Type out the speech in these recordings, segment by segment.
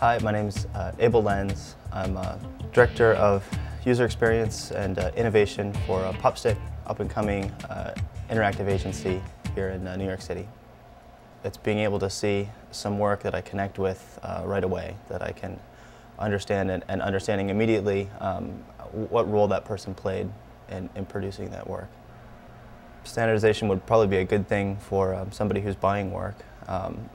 Hi, my name's Abel Lenz. I'm Director of User Experience and Innovation for Popstick, up-and-coming interactive agency here in New York City. It's being able to see some work that I connect with right away, that I can understand and understanding immediately what role that person played in producing that work. Standardization would probably be a good thing for somebody who's buying work.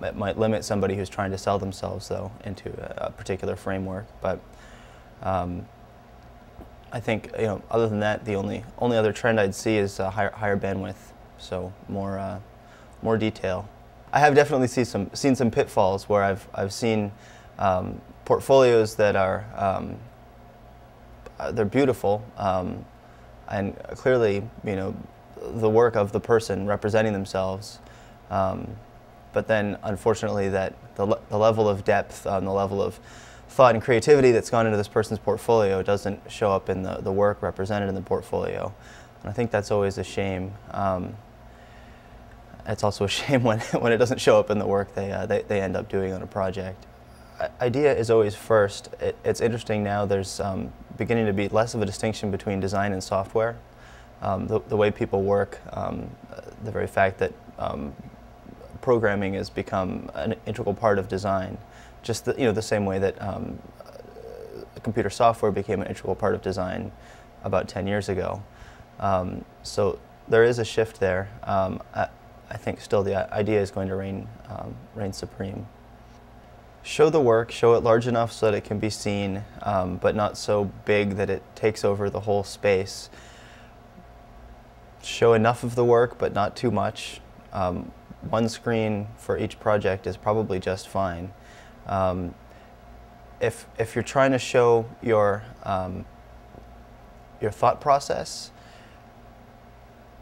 It might limit somebody who's trying to sell themselves, though, into a particular framework. But I think, other than that, the only other trend I'd see is higher bandwidth, so more detail. I have definitely seen some pitfalls where I've seen portfolios that are they're beautiful and clearly, the work of the person representing themselves. But then, unfortunately, that the level of depth, the level of thought and creativity that's gone into this person's portfolio doesn't show up in the work represented in the portfolio. And I think that's always a shame. It's also a shame when it doesn't show up in the work they end up doing on a project. Idea is always first. It's interesting now, there's beginning to be less of a distinction between design and software. The way people work, the very fact that programming has become an integral part of design, just the same way that computer software became an integral part of design about 10 years ago. So there is a shift there. I think still the idea is going to reign supreme. Show the work, show it large enough so that it can be seen, but not so big that it takes over the whole space. Show enough of the work, but not too much. One screen for each project is probably just fine. If you're trying to show your thought process,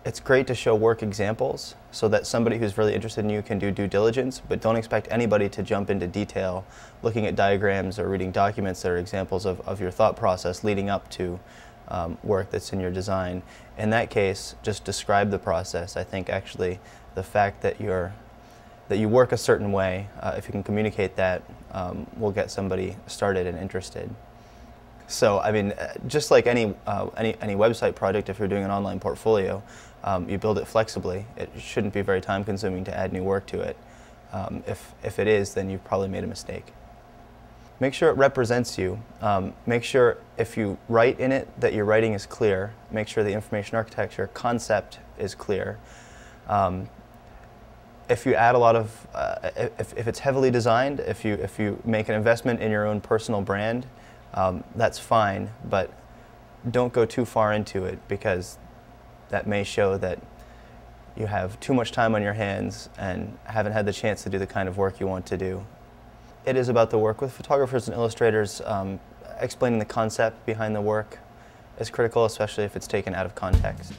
it's great to show work examples so that somebody who's really interested in you can do due diligence, but don't expect anybody to jump into detail looking at diagrams or reading documents that are examples of your thought process leading up to work that's in your design. In that case, just describe the process. I think actually the fact that you work a certain way, if you can communicate that, will get somebody started and interested. So, I mean, just like any website project, if you're doing an online portfolio, you build it flexibly. It shouldn't be very time-consuming to add new work to it. If it is, then you've probably made a mistake. Make sure it represents you. Make sure if you write in it that your writing is clear. Make sure the information architecture concept is clear. If you add a lot of, if it's heavily designed, if you make an investment in your own personal brand, that's fine, but don't go too far into it, because that may show that you have too much time on your hands and haven't had the chance to do the kind of work you want to do. It is about the work. With photographers and illustrators, explaining the concept behind the work is critical, especially if it's taken out of context.